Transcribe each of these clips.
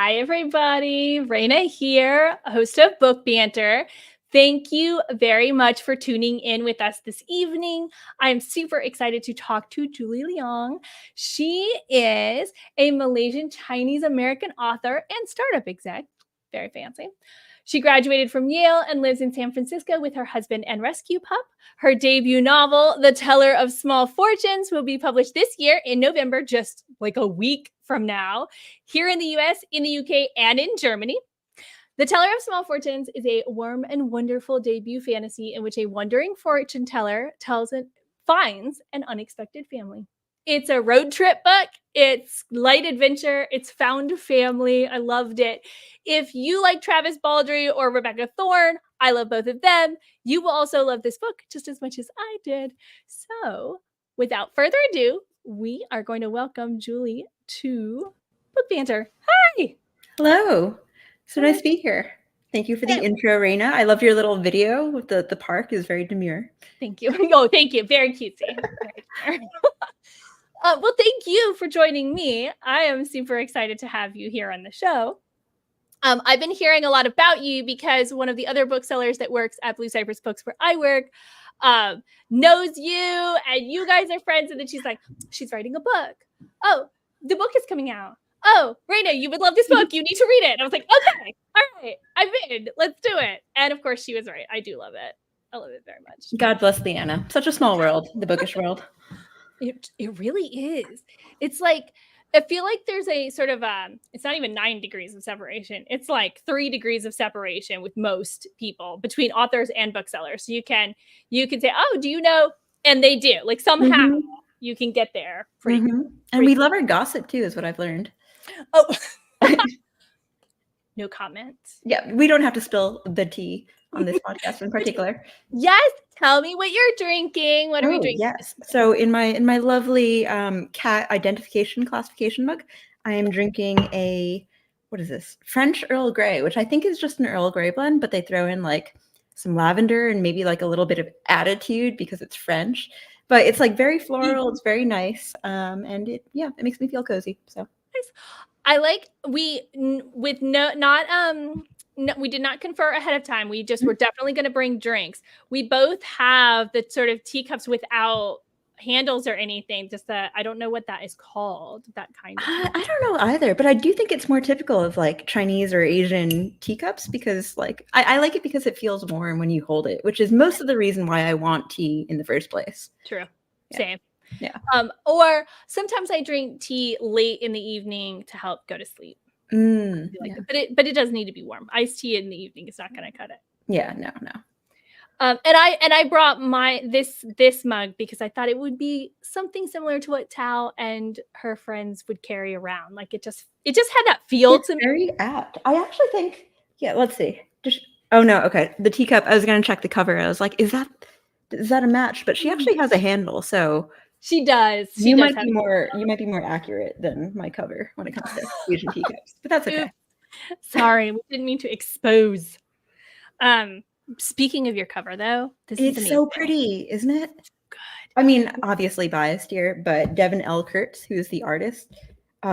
Hi, everybody. Raina here, host of Book Banter. Thank you very much for tuning in with us this evening. I'm super excited to talk to Julie Leong. She is a Malaysian Chinese American author and startup exec. Very fancy. She graduated from Yale and lives in San Francisco with her husband and rescue pup. Her debut novel, The Teller of Small Fortunes, will be published this year in November, just like a week from now, here in the US, in the UK, and in Germany. The Teller of Small Fortunes is a warm and wonderful debut fantasy in which a wandering fortune teller finds an unexpected family. It's a road trip book. It's light adventure. It's found family. I loved it. If you like Travis Baldree or Rebecca Thorne, I love both of them. You will also love this book just as much as I did. So without further ado, we are going to welcome Julie to Book Banter. Hi. Hello. So nice to be here. Thank you for the intro, Raina. I love your little video with the park. Is very demure. Thank you. Oh, thank you. Very cutesy. Well, thank you for joining me. I am super excited to have you here on the show. I've been hearing a lot about you because one of the other booksellers that works at Blue Cypress Books where I work knows you and you guys are friends. And then she's like, she's writing a book. Oh, the book is coming out. Oh, Raina, you would love this book. You need to read it. And I was like, okay, all right, I'm in. Let's do it. And of course, she was right. I do love it. I love it very much. God bless Leanna. Such a small world, the bookish world. It really is. It's like, I feel like there's a sort of, it's not even 9 degrees of separation. It's like 3 degrees of separation with most people between authors and booksellers. So you can say, oh, do you know? And they do. Like somehow you can get there. And we love our gossip too, is what I've learned. Oh, no comments. Yeah, we don't have to spill the tea on this podcast in particular. Yes, tell me what you're drinking. What are we drinking? Yes. So in my lovely cat identification classification mug, I am drinking what is this? French Earl Grey, which I think is just an Earl Grey blend, but they throw in like some lavender and maybe like a little bit of attitude because it's French. But it's like very floral. It's very nice, and it makes me feel cozy. So nice. I like we did not confer ahead of time. We just were definitely going to bring drinks. We both have the sort of teacups without handles or anything. Just that I don't know what that is called. That kind of. I don't know either, but I do think it's more typical of like Chinese or Asian teacups because like I like it because it feels warm when you hold it, which is most of the reason why I want tea in the first place. True. Yeah. Same. Yeah. Or sometimes I drink tea late in the evening to help go to sleep. But it does need to be warm. Iced tea in the evening is not going to cut it. Yeah, no. And I brought this mug because I thought it would be something similar to what Tao and her friends would carry around. Like it just had that feel to me. Very apt. I actually think. Yeah, let's see. Oh no, okay. The teacup. I was going to check the cover. I was like, is that a match? But she actually has a handle, so. She does. You might be more accurate than my cover when it comes to Asian teacups, but that's okay. Sorry, we didn't mean to expose. Speaking of your cover, though, it's so pretty, isn't it? Good. I mean, obviously biased here, but Devin L. Kurtz, who is the artist,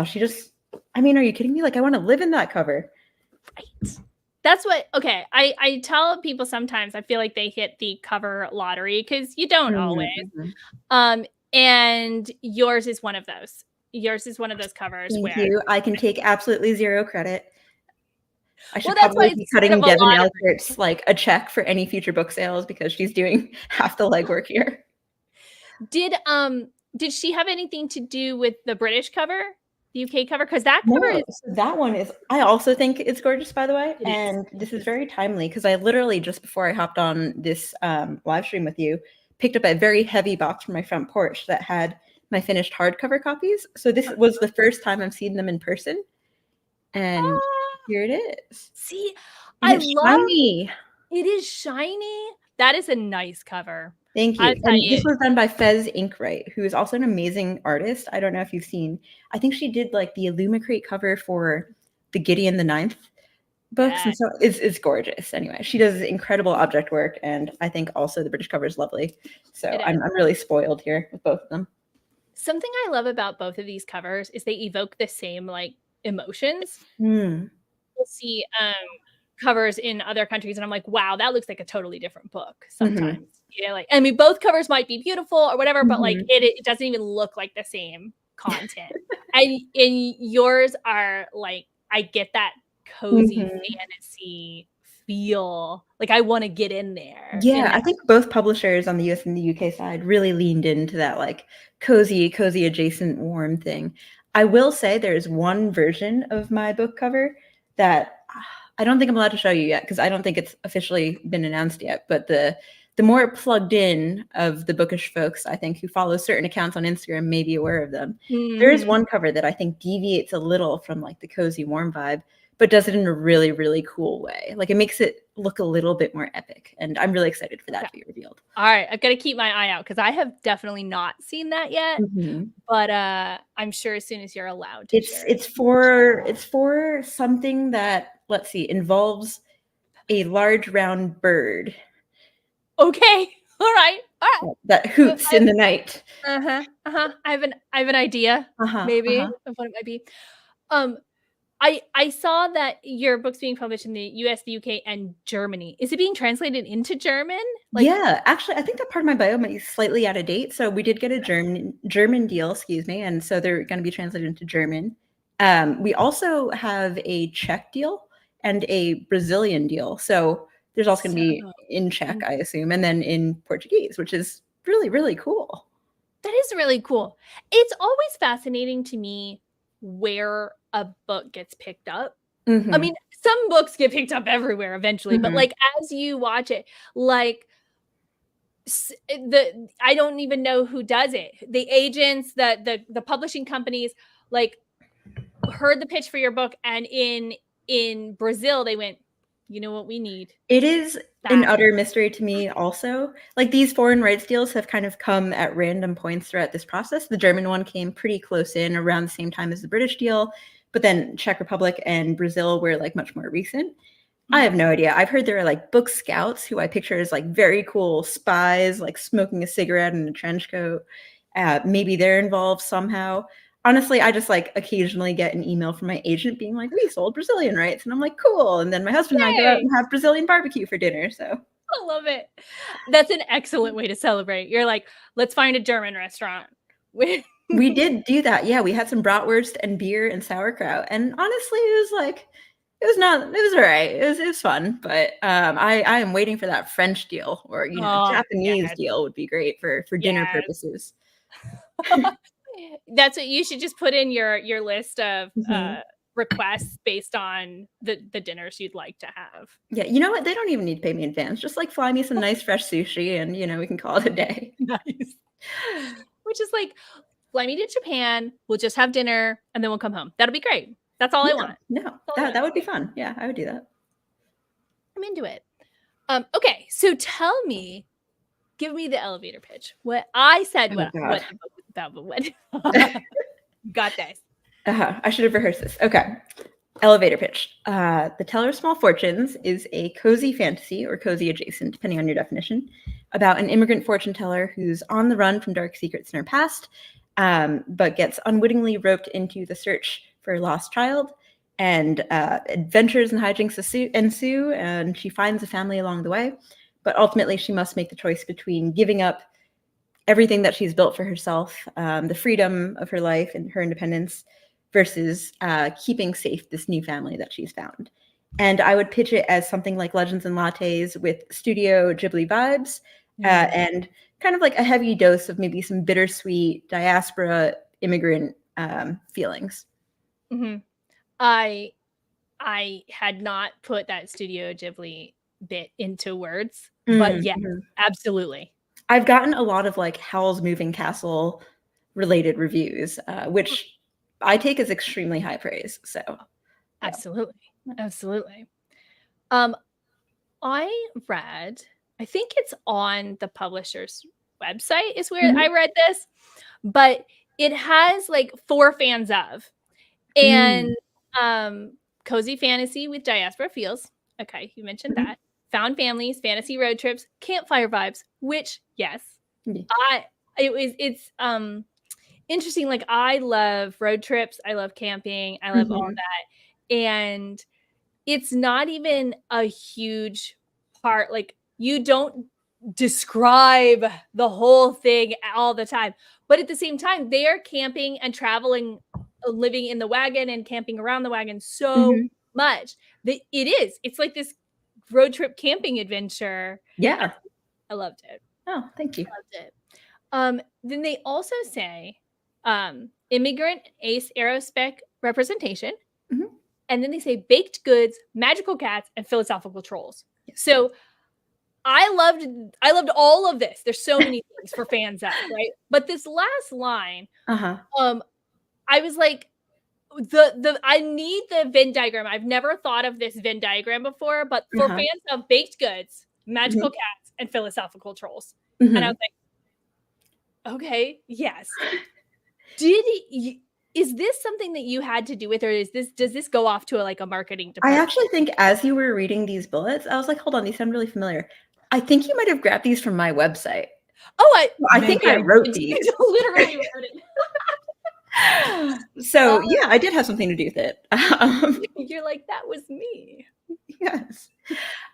she just. I mean, are you kidding me? Like, I want to live in that cover. Right. That's what. Okay, I tell people sometimes I feel like they hit the cover lottery because you don't always. And yours is one of those. Yours is one of those covers. Thank you. I can take absolutely zero credit. I should that's probably be cutting Devin L. Kurtz like a check for any future book sales because she's doing half the legwork here. Did she have anything to do with the British cover, the UK cover? Because that cover that one is. I also think it's gorgeous, by the way. And this is very timely because I literally just before I hopped on this live stream with you. Picked up a very heavy box from my front porch that had my finished hardcover copies. So this was the first time I've seen them in person. And here it is. See, and I love shiny. It is shiny. That is a nice cover. Thank you. And this was done by Fez Inkwright, who is also an amazing artist. I don't know if you've seen. I think she did like the Illumicrate cover for the Gideon the Ninth books, and so it's gorgeous. Anyway, she does incredible object work, and I think also the British cover is lovely. So I'm really spoiled here with both of them. Something I love about both of these covers is they evoke the same like emotions. Mm. We'll see covers in other countries, and I'm like, wow, that looks like a totally different book sometimes. Mhm. You know, like, I mean, both covers might be beautiful or whatever, but like Mhm. it doesn't even look like the same content. And yours are like, I get that cozy Mhm. fantasy feel. Like I want to get in there in Yeah, that. I think both publishers on the US and the UK side really leaned into that, like, cozy adjacent warm thing. I will say there's one version of my book cover that I don't think I'm allowed to show you yet because I don't think it's officially been announced yet, but the more plugged in of the bookish folks, I think, who follow certain accounts on Instagram may be aware of them. There is Mhm. one cover that I think deviates a little from, like, the cozy warm vibe, but does it in a really, really cool way. Like, it makes it look a little bit more epic, and I'm really excited for that Okay. to be revealed. All right, I've got to keep my eye out because I have definitely not seen that yet. Mhm. But I'm sure as soon as you're allowed to It's share it. it's for it's for something that, let's see, involves a large round bird Okay. All right. All right. that hoots in the night. Uh-huh. Uh-huh. I have an idea Uh-huh, maybe uh-huh. of what it might be. Um I saw that your book's being published in the US, the UK, and Germany. Is it being translated into German? Like, Yeah, actually, I think that part of my bio might be slightly out of date. So we did get a German deal, excuse me, and so they're going to be translated into German. We also have a Czech deal and a Brazilian deal. So there's also going to so be in Czech, in I assume, and then in Portuguese, which is really, really cool. that is really cool. It's always fascinating to me where a book gets picked up. I Hmm. mean, some books get picked up everywhere eventually, but, Hmm. like, as you watch it, like, the I don't even know who does it. The agents, the publishing companies, like, heard the pitch for your book, and in Brazil, they went, "You know what we need? It is an That." utter mystery to me also. Like, these foreign rights deals have kind of come at random points throughout this process. The German one came pretty close in around the same time as the British deal, but then Czech Republic and Brazil were, like, much more recent. I have Mhm. no idea. I've heard there are, like, book scouts who I picture as, like, very cool spies, like, smoking a cigarette in a trench coat. Maybe they're involved somehow. Honestly, I just, like, occasionally get an email from my agent being like, "We sold Brazilian rights," and I'm like, "Cool," and then my husband and I go out Yay! and have Brazilian barbecue for dinner, so I love it. That's an excellent way to celebrate. You're like, "Let's find a German restaurant." we did do that. Yeah, we had some bratwurst and beer and sauerkraut, and honestly, it was like it was alright. It was fun, but, I am waiting for that French deal or, Oh, Japanese yes, deal would be great for dinner yes. purposes. That's what you should just put in your list of, Mhm. requests based on the dinners you'd like to have. Yeah, you know what? They don't even need to pay me in advance. Just, like, fly me some nice fresh sushi and, we can call it a day. Nice. Which is like, "Fly me to Japan, we'll just have dinner, and then we'll come home." That'll be great. That's all I Yeah, want. no, That's all I that want. that would be fun. Yeah, I would do that. I'm into it. Okay, so tell me, give me the elevator pitch. What I said Oh god. what the book was about, but what got this. Uh-huh, I should have rehearsed this. Okay. Elevator pitch. The Teller of Small Fortunes is a cozy fantasy or cozy adjacent, depending on your definition, about an immigrant fortune teller who's on the run from dark secrets in her past, but gets unwittingly roped into the search for a lost child. And adventures and hijinks ensue, and she finds a family along the way. But ultimately, she must make the choice between giving up everything that she's built for herself, the freedom of her life and her independence, versus keeping safe this new family that she's found. And I would pitch it as something like Legends and Lattes with Studio Ghibli vibes, Mm, and kind of like a heavy dose of maybe some bittersweet diaspora immigrant feelings. mhm. I I had not put that Studio Ghibli bit into words, but yes, Mhm. absolutely. I've gotten a lot of like Howl's Moving Castle related reviews, which I take as extremely high praise. So, yeah. Absolutely. Absolutely. Um, I read, I think it's on the publisher's website is where I Mhm. read this, but it has like 4 fans of, and, Mm. cozy fantasy with diaspora feels. Okay, you mentioned Mhm. that. Found families, fantasy road trips, campfire vibes, which, yes, Yeah. I it's interesting. Like, I love road trips. I love camping. I love all that. And it's not even a huge part. Like, you don't describe the whole thing all the time. But at the same time, they are camping and traveling, living in the wagon and camping around the wagon so much that it's like this road trip camping adventure. Yeah. I loved it. Oh, thank you. Loved it. Then they also say immigrant ace aerospec representation. And then they say baked goods, magical cats, and philosophical trolls. Yes. So I loved all of this. There's so many things for fans of, right? But this last line, I was like, I need the Venn diagram. I've never thought of this Venn diagram before, but for fans of baked goods, magical cats, and philosophical trolls. And I was like, okay, yes. Is this something that you had to do with, or does this go off to a marketing department? I actually think as you were reading these bullets, I was like, hold on, these sound really familiar. I think you might have grabbed these from my website. Oh, I think I wrote these. Literally wrote it. So yeah, I did have something to do with it. You're like, that was me. Yes.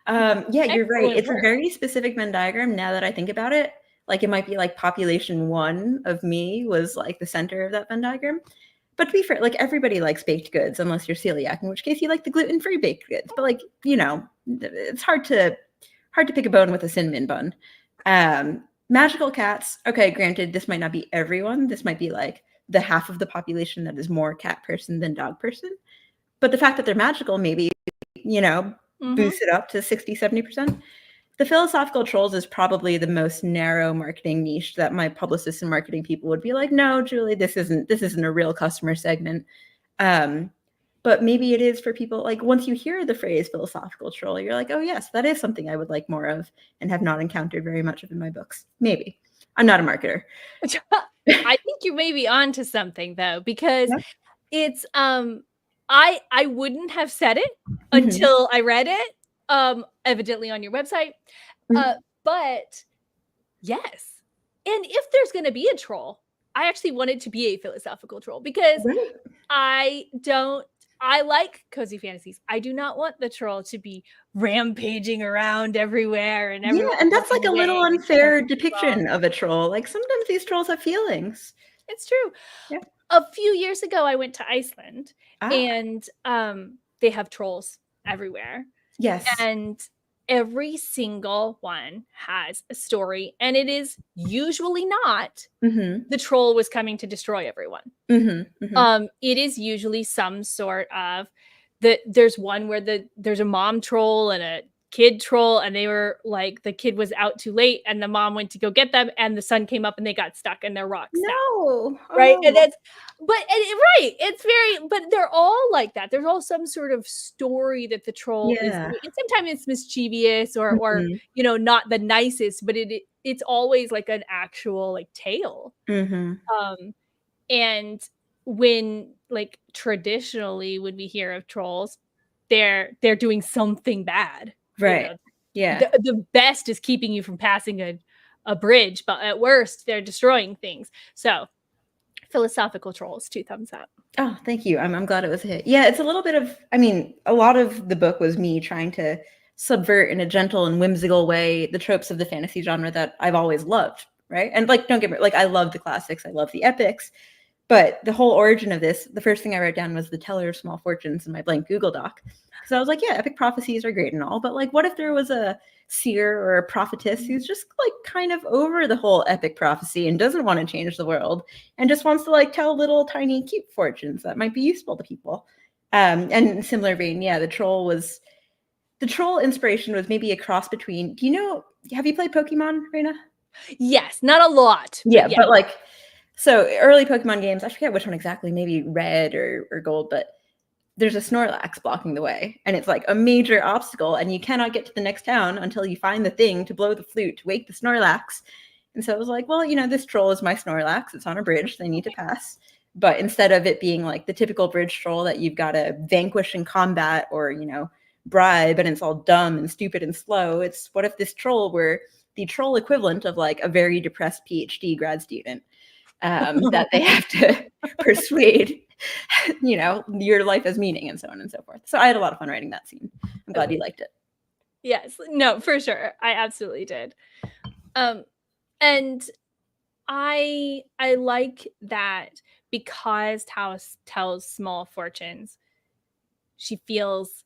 Yeah, you're right. It's a very specific Venn diagram now that I think about it. Like, it might be like population 1 of me was like the center of that Venn diagram. But to be fair, like, everybody likes baked goods unless you're celiac, in which case you like the gluten-free baked goods. But like, you know, it's hard to pick a bone with a cinnamon bun. Magical cats. Okay, granted, this might not be everyone. This might be like the half of the population that is more cat person than dog person. But the fact that they're magical, maybe, you know, boost it up to 60, 70%. The philosophical trolls is probably the most narrow marketing niche that my publicists and marketing people would be like, no, Julie, this isn't a real customer segment. But maybe it is for people, like, once you hear the phrase philosophical troll, you're like, oh yes, that is something I would like more of and have not encountered very much of in my books. Maybe. I'm not a marketer. I think you may be onto something though, because it's I wouldn't have said it until I read it, evidently on your website. But yes. And if there's going to be a troll, I actually want it to be a philosophical troll, because I like cozy fantasies. I do not want the troll to be rampaging around everywhere and everywhere. Yeah, and that's like a little unfair depiction of a troll. Like, sometimes these trolls have feelings. It's true. Yeah. A few years ago, I went to Iceland, and they have trolls everywhere. Yes. And every single one has a story, and it is usually not the troll was coming to destroy everyone. It is usually some sort of there's one where there's a mom troll and a kid troll, and they were like, the kid was out too late and the mom went to go get them, and the sun came up and they got stuck in their rocks. Right. And that's it's very, but they're all like that. There's all some sort of story that the troll is, and sometimes it's mischievous or you know, not the nicest, but it's always like an actual like tale. And when, like, traditionally when we hear of trolls, they're doing something bad. Right. You know? The best is keeping you from passing a bridge, but at worst they're destroying things. So philosophical trolls, 2 thumbs up. Oh, thank you. I'm glad it was a hit. Yeah, it's a little bit of, I mean, a lot of the book was me trying to subvert in a gentle and whimsical way the tropes of the fantasy genre that I've always loved, right? And like, don't get me, like, I love the classics, I love the epics, but the whole origin of this, the first thing I wrote down was the Teller of Small Fortunes in my blank Google Doc. Because I was like, yeah, epic prophecies are great and all, but like, what if there was a seer or a prophetess who's just like kind of over the whole epic prophecy and doesn't want to change the world and just wants to like tell little tiny cute fortunes that might be useful to people. And in similar vein, yeah, the troll inspiration was maybe a cross between, have you played Pokemon, Raina? Yes, not a lot. Yeah, but like, so early Pokemon games, I forget which one exactly, maybe Red or Gold, but there's a Snorlax blocking the way, and it's like a major obstacle, and you cannot get to the next town until you find the thing to blow the flute to wake the Snorlax. And so it was like, well, this troll is my Snorlax. It's on a bridge they need to pass. But instead of it being like the typical bridge troll that you've got to vanquish in combat or, bribe, and it's all dumb and stupid and slow, it's what if this troll were the troll equivalent of like a very depressed PhD grad student? that they have to persuade, your life has meaning and so on and so forth. So I had a lot of fun writing that scene. I'm glad you liked it. Yes. No, for sure. I absolutely did. And I like that because Taos tells small fortunes, she feels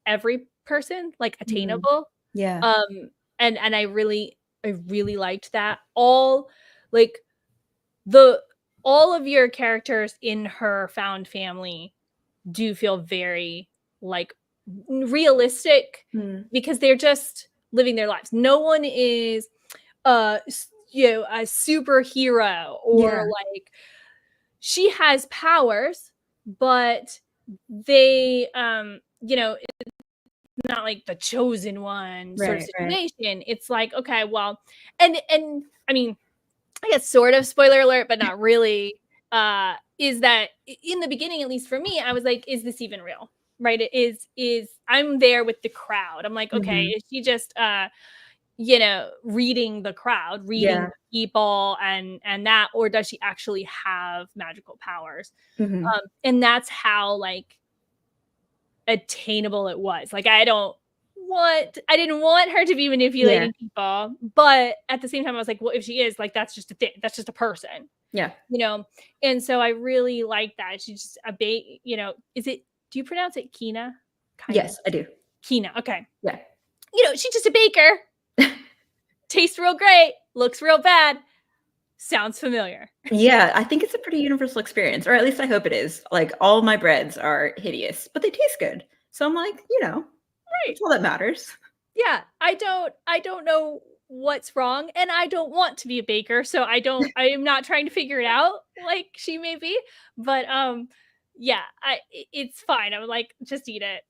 every person like attainable. Yeah. And I really liked that. All of your characters in her found family do feel very like realistic because they're just living their lives. No one is a superhero or like she has powers, but they not like the chosen one sort of situation. It's like, okay, well, and I mean, I guess sort of spoiler alert, but not really, is that in the beginning, at least for me, I was like, is this even real? Right? It is I'm there with the crowd. I'm like, okay, is she just reading the crowd, reading people and that, or does she actually have magical powers? And that's how like attainable it was. Like I didn't want her to be manipulating people, but at the same time I was like, well, if she is, like, that's just a thing, that's just a person. Yeah. And so I really like that. She's just a is it, do you pronounce it Kina? Yes, I do. Kina, okay. Yeah. She's just a baker. Tastes real great, looks real bad, sounds familiar. Yeah, I think it's a pretty universal experience, or at least I hope it is. Like, all my breads are hideous, but they taste good. So I'm like, right, that's all that matters. Yeah, I don't know what's wrong, and I don't want to be a baker, so I am not trying to figure it out like she may be, but yeah, it's fine. I'm like, just eat it.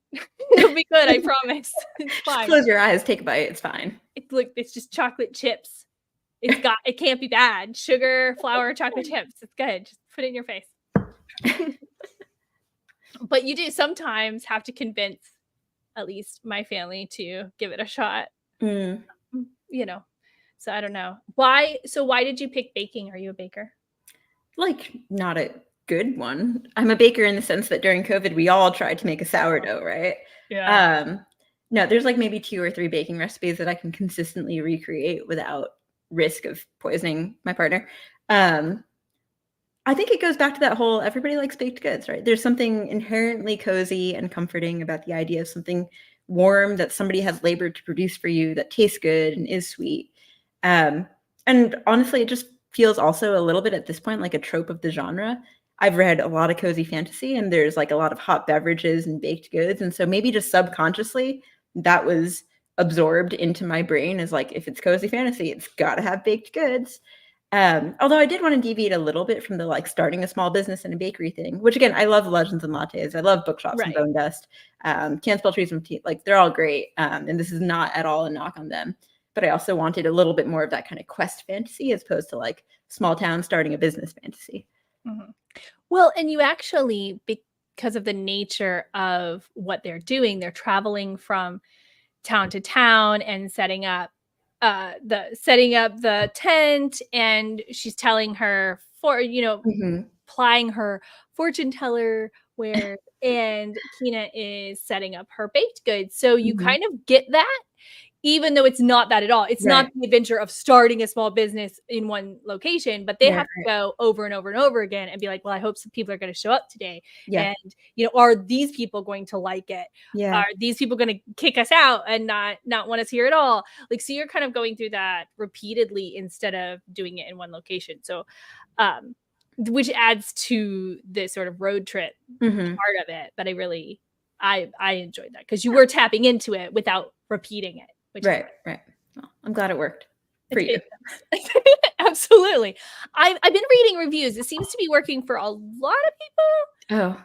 It'll be good, I promise. It's fine. Just close your eyes, take a bite, it's fine. It's just chocolate chips. It can't be bad. Sugar, flour, chocolate chips. It's good. Just put it in your face. But you do sometimes have to convince at least my family to give it a shot. So I don't know. Why did you pick baking? Are you a baker? Like, not a good one. I'm a baker in the sense that during COVID, we all tried to make a sourdough, right? Yeah. No, there's like maybe 2 or 3 baking recipes that I can consistently recreate without risk of poisoning my partner. I think it goes back to that whole everybody likes baked goods, right? There's something inherently cozy and comforting about the idea of something warm that somebody has labored to produce for you that tastes good and is sweet. And honestly, it just feels also a little bit at this point like a trope of the genre. I've read a lot of cozy fantasy and there's like a lot of hot beverages and baked goods. And so maybe just subconsciously that was absorbed into my brain as like, if it's cozy fantasy, it's got to have baked goods. Although I did want to deviate a little bit from the like starting a small business and a bakery thing, which again, I love Legends and Lattes. I love Bookshops and Bone Dust. Can't Spell Trees and Tea, like they're all great. And this is not at all a knock on them. But I also wanted a little bit more of that kind of quest fantasy as opposed to like small town starting a business fantasy. Well, and you actually, because of the nature of what they're doing, they're traveling from town to town and setting up the tent, and she's telling her plying her fortune teller where and Kina is setting up her baked goods. So you kind of get that, even though it's not that at all. It's not the adventure of starting a small business in one location, but they have to go over and over and over again and be like, well, I hope some people are going to show up today. And, are these people going to like it? Are these people going to kick us out and not want us here at all? Like, so you're kind of going through that repeatedly instead of doing it in one location. So, which adds to the sort of road trip part of it. But I enjoyed that because you were tapping into it without repeating it. Right. Well, I'm glad it worked for you. Absolutely. I've been reading reviews. It seems to be working for a lot of people. Oh,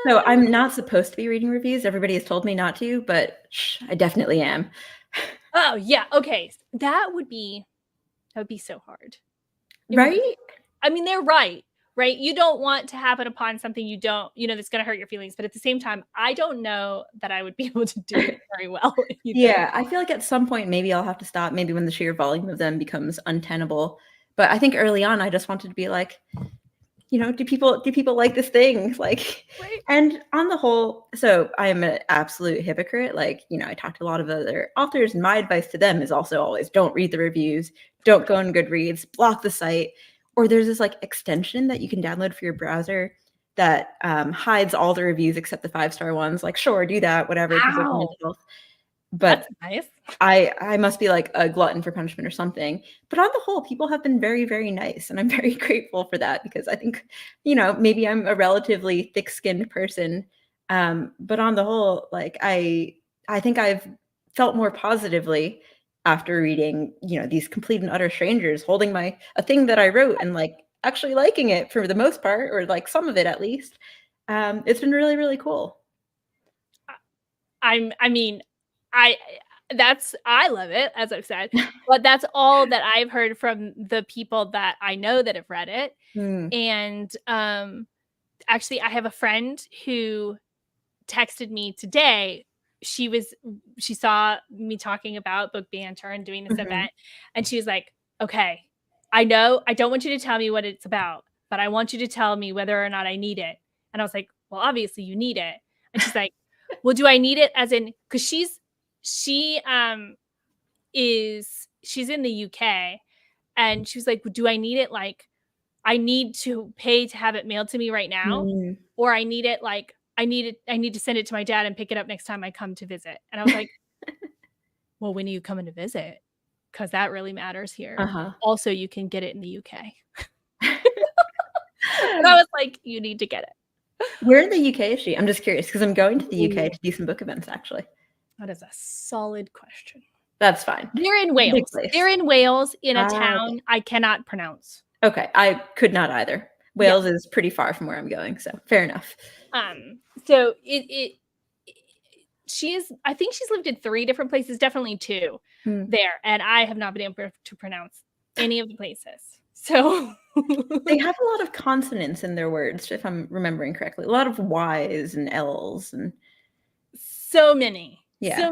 so I'm not supposed to be reading reviews. Everybody has told me not to, but I definitely am. Oh yeah. Okay. That would be so hard. Right? I mean, they're right. Right? You don't want to happen upon something you don't, that's going to hurt your feelings. But at the same time, I don't know that I would be able to do it very well. Yeah, I feel like at some point maybe I'll have to stop. Maybe when the sheer volume of them becomes untenable. But I think early on, I just wanted to be like, do people like this thing? Like, Right. and on the whole, so I'm an absolute hypocrite. Like, I talked to a lot of other authors, and my advice to them is also always don't read the reviews, don't go on Goodreads, block the site. Or there's this like extension that you can download for your browser that hides all the reviews except the 5-star ones. Like, sure, do that, whatever, because of mental health. But That's nice. I must be like a glutton for punishment or something. But on the whole, people have been very, very nice. And I'm very grateful for that because I think, maybe I'm a relatively thick-skinned person. But on the whole, like I think I've felt more positively after reading, these complete and utter strangers holding a thing that I wrote and like actually liking it for the most part, or like some of it at least. It's been really, really cool. I love it, as I've said, but that's all that I've heard from the people that I know that have read it. Mm. And actually, I have a friend who texted me today. She saw me talking about Book Banter and doing this event, and she was like, "Okay, I know I don't want you to tell me what it's about, but I want you to tell me whether or not I need it." And I was like, "Well, obviously you need it." And she's like, "Well, do I need it as in?" Because she's in the UK, and she was like, "Do I need it like I need to pay to have it mailed to me right now, Mm. or I need it like I need to send it to my dad and pick it up next time I come to visit?" And I was like, "Well, when are you coming to visit? Because that really matters here. Uh-huh. Also, you can get it in the UK." And I was like, "You need to get it." Where in the UK is she? I'm just curious because I'm going to the UK Ooh, to do some book events, actually. that is a solid question. That's fine. They're in It's a big Wales. place. They're in Wales in a Ah, okay. town I cannot pronounce. Okay, I could not either. Yeah. Wales is pretty far from where I'm going, so fair enough. So I think she's lived in 3 different places, definitely 2 Hmm. there, and I have not been able to pronounce any of the places. So They have a lot of consonants in their words, if I'm remembering correctly. A lot of Y's and L's and so many yeah.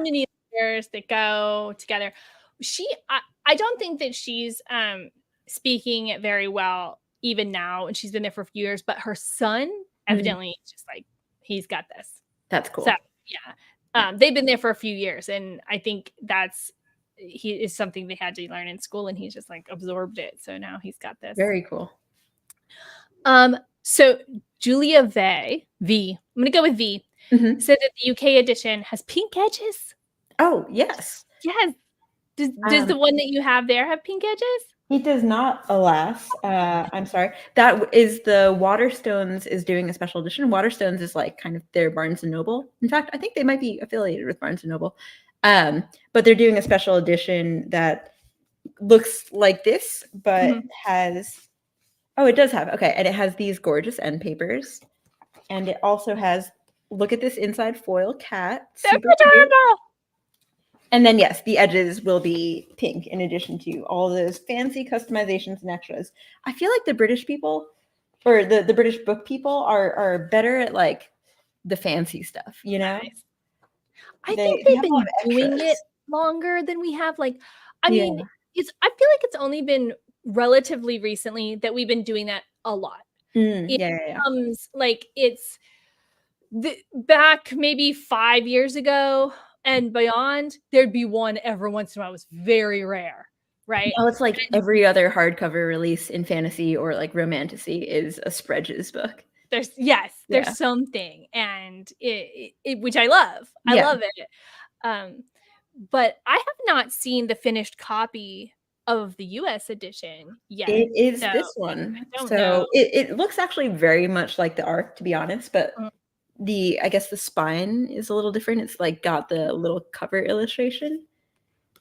letters that go together. I don't think that she's speaking it very well even now, and she's been there for a few years, but her son evidently is just like, he's got this. That's cool. So yeah. They've been there for a few years, and I think he is something they had to learn in school, and he's just like absorbed it. So now he's got this. Very cool. So Julia V, I'm gonna go with V, said that the UK edition has pink edges. Oh, yes. Yes. Does the one that you have there have pink edges? It does not, alas. I'm sorry. That is the Waterstones is doing a special edition. Waterstones is like kind of their Barnes & Noble. In fact, I think they might be affiliated with Barnes & Noble. But they're doing a special edition that looks like this, but has, it does have, okay. And it has these gorgeous end papers. And it also has, look at this inside foil cat. That's adorable. And then, yes, the edges will be pink in addition to all those fancy customizations and extras. I feel like the British people, or the British book people, are better at like the fancy stuff, Nice. I think they've been doing it longer than we have. Like, I mean, I feel like it's only been relatively recently that we've been doing that a lot. Comes like it's back maybe 5 years ago and beyond, there'd be one every once in a while. It was very rare, right? Oh, it's like every other hardcover release in fantasy or like romantasy is a Spreages book. There's something, and it which I love. I love it. But I have not seen the finished copy of the US edition yet. It is this one. So it looks actually very much like the ARC, to be honest, but I guess the spine is a little different. It's like got the little cover illustration.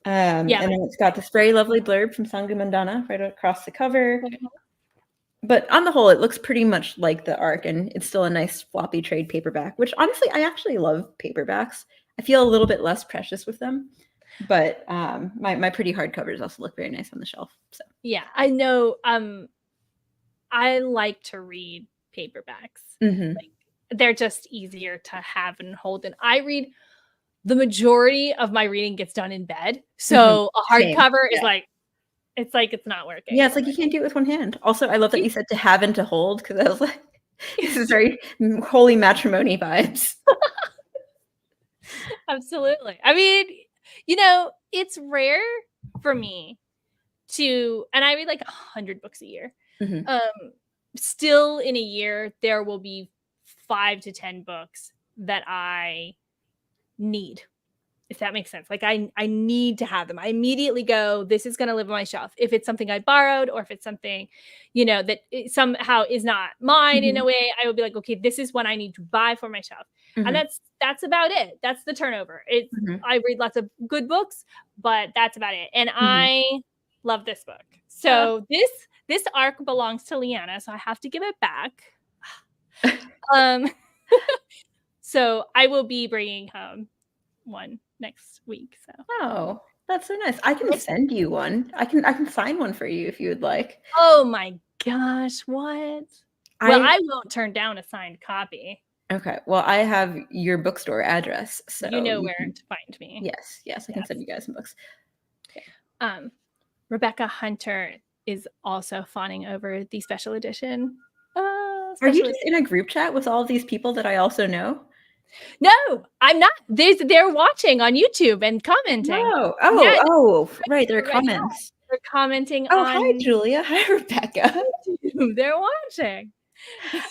And then it's got this very lovely blurb from Sangu Mandanna right across the cover. But on the whole, it looks pretty much like the ARC, and it's still a nice floppy trade paperback, which honestly, I actually love paperbacks. I feel a little bit less precious with them. But my pretty hardcovers also look very nice on the shelf. So yeah, I know. I like to read paperbacks. Like, they're just easier to have and hold. And I read, the majority of my reading gets done in bed. So a hardcover is like It's like it's not working. Yeah, it's like you can't do it with one hand. Also, I love that you said to have and to hold, because I was like, this is very holy matrimony vibes. Absolutely. I mean, it's rare for me to, and I read like 100 books a year. Mhm. Still in a year, there will be 5 to 10 books that I need, if that makes sense. Like I need to have them. I immediately go, this is going to live on my shelf. If it's something I borrowed, or if it's something, that somehow is not mine in a way, I will be like, okay, this is what I need to buy for my shelf. And that's about it. That's the turnover. I read lots of good books, but that's about it. And I love this book. So this arc belongs to Leanna, so I have to give it back. So I will be bringing home one next week. So Oh, that's so nice. I can send you one. I can sign one for you if you would like. Oh my gosh, what? Well, I won't turn down a signed copy. Okay. Well, I have your bookstore address, so you know where to find me. Yes, I can send you guys some books. Rebecca Hunter is also fawning over the special edition. Are you just in a group chat with all of these people that I also know? No, I'm not. They're watching on YouTube and commenting. Right. There are comments. They're commenting on. Oh, hi, Julia. Hi, Rebecca. They're watching.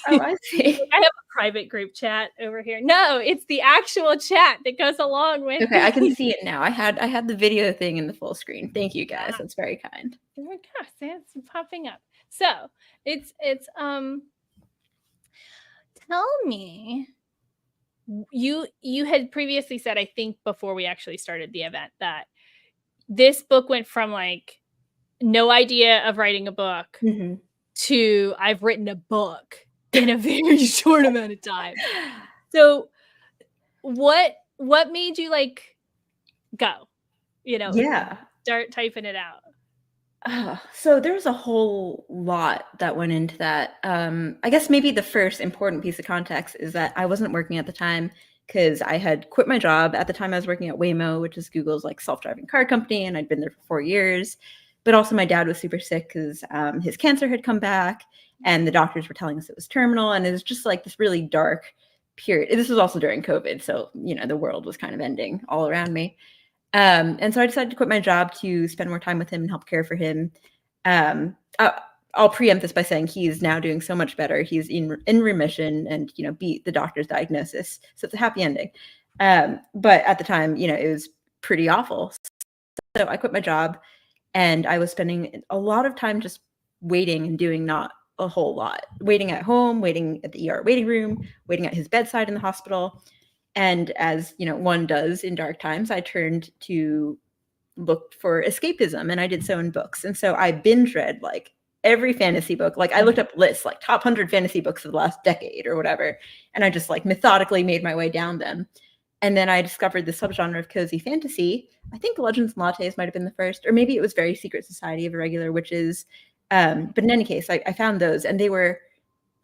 Oh, I see. I have a private group chat over here. No, it's the actual chat that goes along with. Okay, I can see it now. I had the video thing in the full screen. Thank you, guys. That's very kind. Oh my gosh, it's popping up. So it's tell me, you had previously said, I think before we actually started the event, that this book went from like no idea of writing a book to I've written a book in a very short amount of time. So what made you like go, start typing it out? So there's a whole lot that went into that. I guess maybe the first important piece of context is that I wasn't working at the time, because I had quit my job. At the time, I was working at Waymo, which is Google's like self-driving car company, and I'd been there for 4 years. But also my dad was super sick because his cancer had come back, and the doctors were telling us it was terminal, and it was just like this really dark period. This was also during COVID, so the world was kind of ending all around me. And so I decided to quit my job to spend more time with him and help care for him. I'll preempt this by saying he's now doing so much better. He's in remission and, beat the doctor's diagnosis. So it's a happy ending. But at the time, it was pretty awful. So I quit my job, and I was spending a lot of time just waiting and doing not a whole lot. Waiting at home, waiting at the ER waiting room, waiting at his bedside in the hospital. And as one does in dark times, I turned to look for escapism, and I did so in books. And so I binge read like every fantasy book. Like I looked up lists, like top 100 fantasy books of the last decade or whatever, and I just like methodically made my way down them. And then I discovered the subgenre of cozy fantasy. I think Legends and Lattes might have been the first, or maybe it was very Secret Society of Irregular Witches. But in any case, I found those, and they were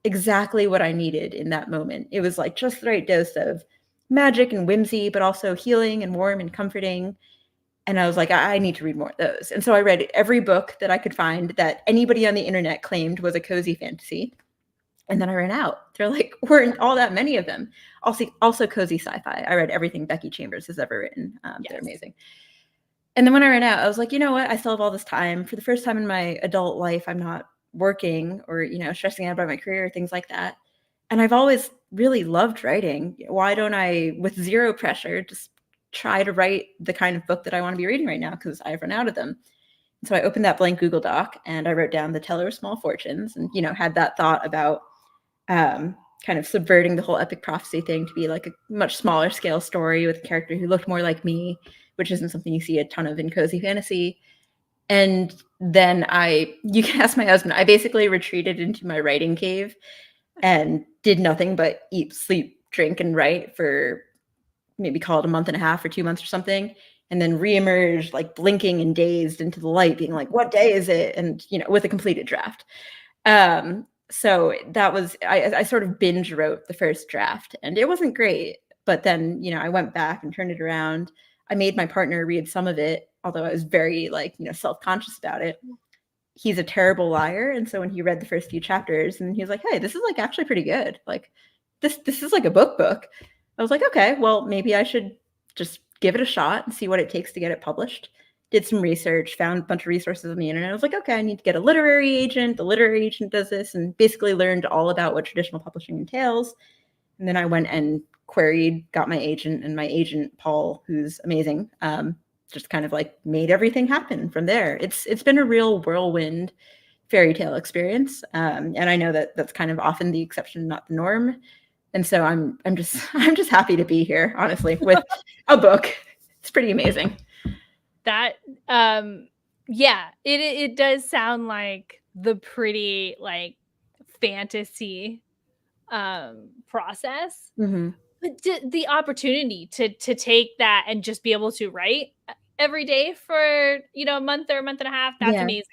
exactly what I needed in that moment. It was like just the right dose of magic and whimsy, but also healing and warm and comforting. And I was like, I need to read more of those. And so I read every book that I could find that anybody on the internet claimed was a cozy fantasy. And then I ran out. There weren't all that many of them. Also cozy sci-fi. I read everything Becky Chambers has ever written. They're amazing. And then when I ran out, I was like, you know what? I still have all this time. For the first time in my adult life, I'm not working or, stressing out about my career, things like that. And I've always really loved writing. Why don't I, with zero pressure, just try to write the kind of book that I want to be reading right now, because I've run out of them. And so I opened that blank Google Doc, and I wrote down The Teller of Small Fortunes, and, had that thought about kind of subverting the whole epic prophecy thing to be like a much smaller scale story with a character who looked more like me, which isn't something you see a ton of in cozy fantasy. And then you can ask my husband, I basically retreated into my writing cave and did nothing but eat, sleep, drink, and write for maybe call it a month and a half or 2 months or something. And then reemerged like blinking and dazed into the light, being like, what day is it? And, with a completed draft. So that was, I sort of binge wrote the first draft, and it wasn't great. But then, I went back and turned it around. I made my partner read some of it, although I was very like, self-conscious about it. He's a terrible liar. And so when he read the first few chapters and he was like, hey, this is like actually pretty good. Like this is like a book. I was like, okay, well, maybe I should just give it a shot and see what it takes to get it published. Did some research, found a bunch of resources on the internet. I was like, okay, I need to get a literary agent. The literary agent does this, and basically learned all about what traditional publishing entails. And then I went and queried, got my agent, and my agent, Paul, who's amazing, just kind of like made everything happen from there. It's been a real whirlwind fairy tale experience, and I know that that's kind of often the exception, not the norm. And so I'm just happy to be here, honestly, with a book. It's pretty amazing. That yeah, it does sound like the pretty like fantasy process. Mm-hmm. But the opportunity to take that and just be able to write every day for a month or a month and a half, that's amazing.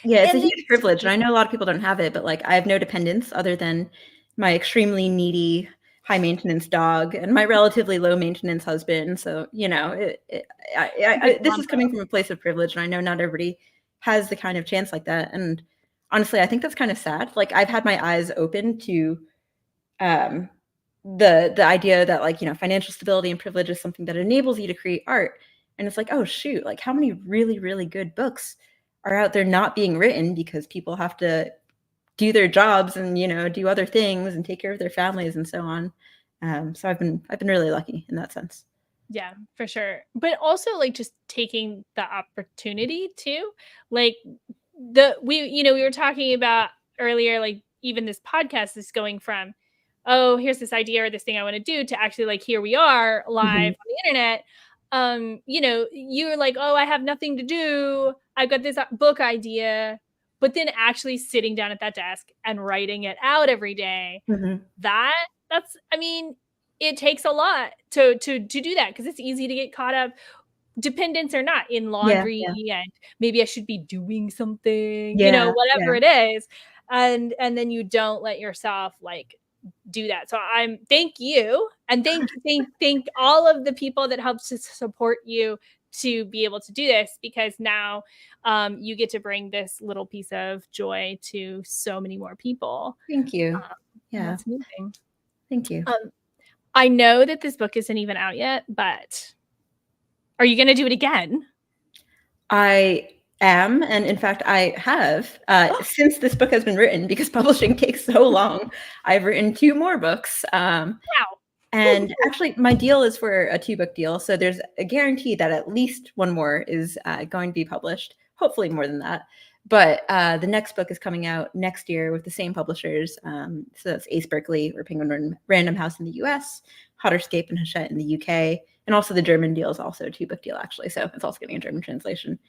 Yeah, it's and a huge privilege, and I know a lot of people don't have it, but like I have no dependents other than my extremely needy, high maintenance dog and my relatively low maintenance husband. So this is coming from a place of privilege, and I know not everybody has the kind of chance like that. And honestly, I think that's kind of sad. Like I've had my eyes open to the idea that like financial stability and privilege is something that enables you to create art, and it's like, oh shoot, like how many really, really good books are out there not being written because people have to do their jobs and do other things and take care of their families and so on. So I've been really lucky in that sense. Yeah, for sure. But also like just taking the opportunity too. Like we were talking about earlier, like even this podcast is going from, oh, here's this idea or this thing I want to do, to actually like here we are live on the internet. You're like, oh, I have nothing to do, I've got this book idea, but then actually sitting down at that desk and writing it out every day, that's I mean, it takes a lot to do that, because it's easy to get caught up, dependents or not, in laundry, and maybe I should be doing something, whatever it is, and then you don't let yourself like do that. So thank you, and thank all of the people that helped to support you to be able to do this, because now you get to bring this little piece of joy to so many more people. Thank you. That's amazing. Thank you. I know that this book isn't even out yet, but are you going to do it again? I am, and in fact, I have since this book has been written, because publishing takes so long. I've written 2 more books. Wow. And actually, my deal is for a 2-book deal, so there's a guarantee that at least 1 more is going to be published. Hopefully, more than that. But the next book is coming out next year with the same publishers. So that's Ace Berkeley or Penguin Random House in the US, Hotterscape and Hachette in the UK, and also the German deal is also a 2-book deal, actually. So it's also getting a German translation.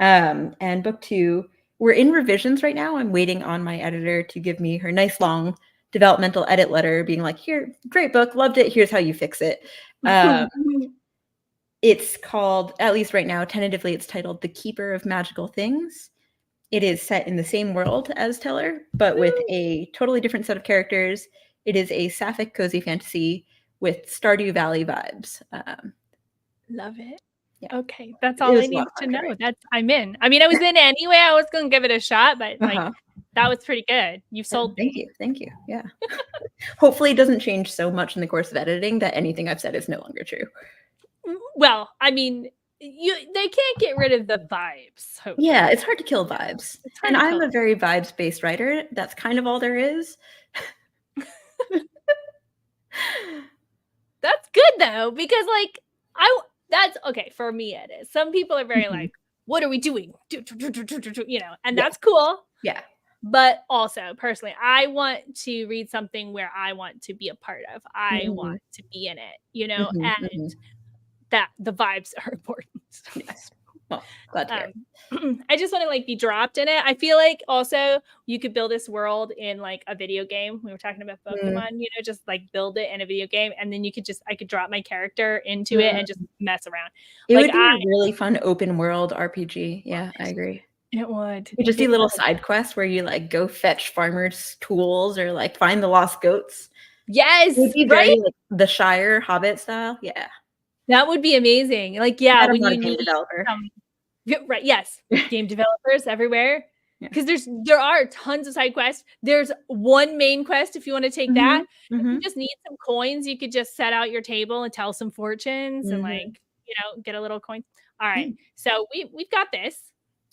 And book 2, we're in revisions right now. I'm waiting on my editor to give me her nice long developmental edit letter being like, here, great book, loved it, here's how you fix it. It's called, at least right now, tentatively, it's titled The Keeper of Magical Things. It is set in the same world as Teller, but with a totally different set of characters. It is a sapphic cozy fantasy with Stardew Valley vibes. Love it. Yeah. Okay, that's all I need to know. I'm in. I mean, I was in anyway. I was going to give it a shot, but like that was pretty good. You sold me. Thank you. Yeah. Hopefully it doesn't change so much in the course of editing that anything I've said is no longer true. Well, I mean, they can't get rid of the vibes. Hopefully. Yeah, it's hard to kill vibes. And I'm a very vibes-based writer. That's kind of all there is. That's good though, because like that's okay for me. It is. Some people are very like, what are we doing? And that's cool. Yeah. But also, personally, I want to read something where I want to be a part of. I want to be in it, and that the vibes are important. Yes. Well, glad to hear. I just want to like be dropped in it. I feel like also you could build this world in like a video game. We were talking about Pokemon, just like build it in a video game, and then I could drop my character into it and just mess around. It would be a really fun open world RPG. Yeah, I agree. It would. You just do little side quests where you like go fetch farmers' tools or like find the lost goats. Yes, it would be very like the Shire Hobbit style. Yeah. That would be amazing. Like, yeah, when not you a game need developer. right, yes, game developers everywhere. Yeah. Because there are tons of side quests. There's one main quest if you want to take that. If you just need some coins, you could just set out your table and tell some fortunes and like, get a little coin. All right. So we've got this.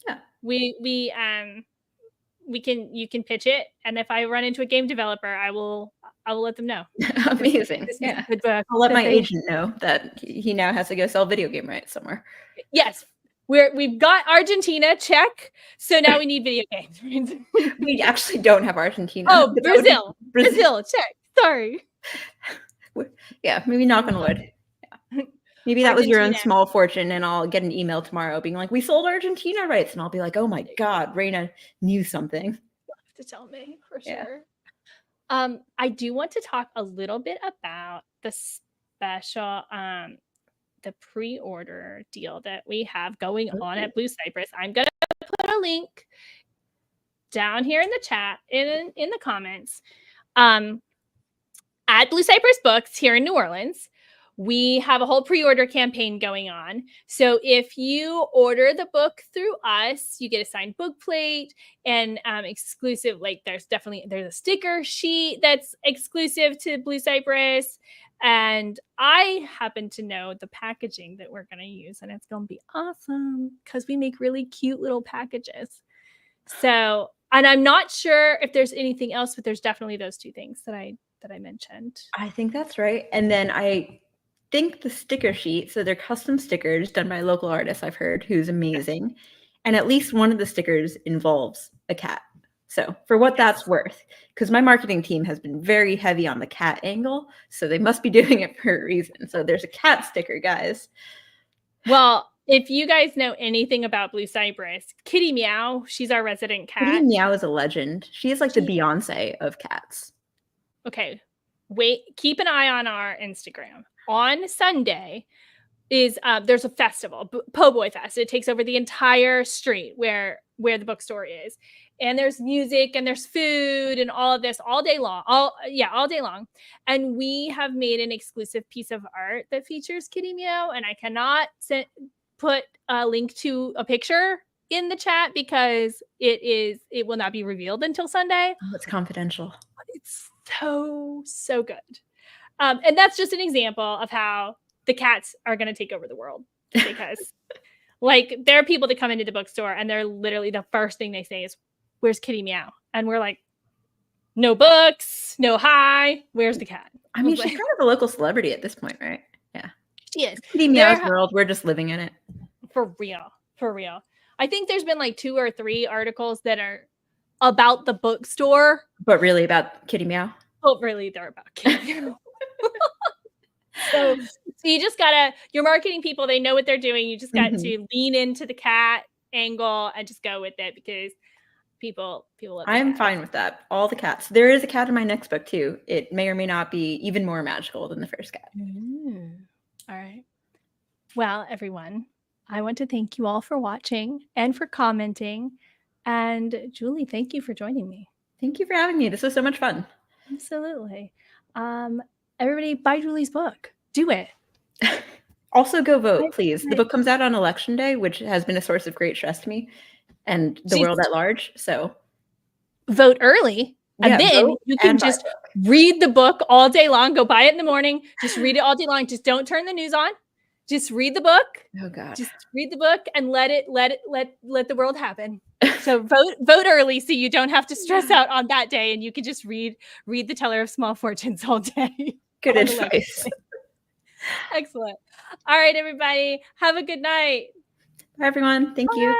Yeah. You can pitch it, and if I run into a game developer, I will let them know. Amazing. This is Yeah. a good book. I'll let my agent know that he now has to go sell video game rights somewhere. Yes. We've got Argentina, check. So now we need video games. We actually don't have Argentina. Oh, Brazil, check. Sorry. Yeah, maybe knock on wood. Yeah. Maybe that was your own small fortune, and I'll get an email tomorrow being like, we sold Argentina rights. And I'll be like, oh my God, Raina knew something. You'll have to tell me for sure. I do want to talk a little bit about the special the pre-order deal that we have going on at Blue Cypress. I'm gonna put a link down here in the chat, in the comments. At Blue Cypress Books here in New Orleans, we have a whole pre-order campaign going on. So if you order the book through us, you get a signed book plate and exclusive, like there's a sticker sheet that's exclusive to Blue Cypress. And I happen to know the packaging that we're going to use, and it's going to be awesome because we make really cute little packages. So, and I'm not sure if there's anything else, but there's definitely those two things that I mentioned. I think that's right. And then I think the sticker sheet, so they're custom stickers done by local artists, I've heard, who's amazing. And at least one of the stickers involves a cat. So for what that's worth, because my marketing team has been very heavy on the cat angle, so they must be doing it for a reason. So there's a cat sticker, guys. Well, if you guys know anything about Blue Cypress, Kitty Meow, she's our resident cat. Kitty Meow is a legend. She is like the Beyonce of cats. Okay, wait, keep an eye on our Instagram. On Sunday is there's a festival, Po' Boy Fest. It takes over the entire street where the bookstore is, and there's music and there's food and all of this all day long. All day long. And we have made an exclusive piece of art that features Kitty Meow, and I cannot put a link to a picture in the chat because it will not be revealed until Sunday. Oh, it's confidential. It's so good. And that's just an example of how the cats are going to take over the world, because like there are people that come into the bookstore and they're literally the first thing they say is, where's Kitty Meow? And we're like, no books, no hi, where's the cat? I mean, she's kind of a local celebrity at this point, right? Yeah. She is. Kitty Meow's world, we're just living in it. For real. I think there's been like 2 or 3 articles that are about the bookstore. But really about Kitty Meow? Oh, really, they're about Kitty Meow. So you just gotta, your marketing people, they know what they're doing. You just got to lean into the cat angle and just go with it, because people love it. I'm fine with that. All the cats. There is a cat in my next book too. It may or may not be even more magical than the first cat. All right. Well, everyone, I want to thank you all for watching and for commenting. And Julie, thank you for joining me. Thank you for having me. This was so much fun. Absolutely. Everybody buy Julie's book. Do it. Also go vote, please. The book comes out on election day, which has been a source of great stress to me and the world at large. So vote early. And then you can just read the book all day long. Go buy it in the morning. Just read it all day long. Just don't turn the news on. Just read the book. Oh God. Just read the book and let the world happen. So vote early so you don't have to stress out on that day, and you can just read the Teller of Small Fortunes all day. Good advice. Excellent. All right, everybody. Have a good night. Bye, everyone. Thank you.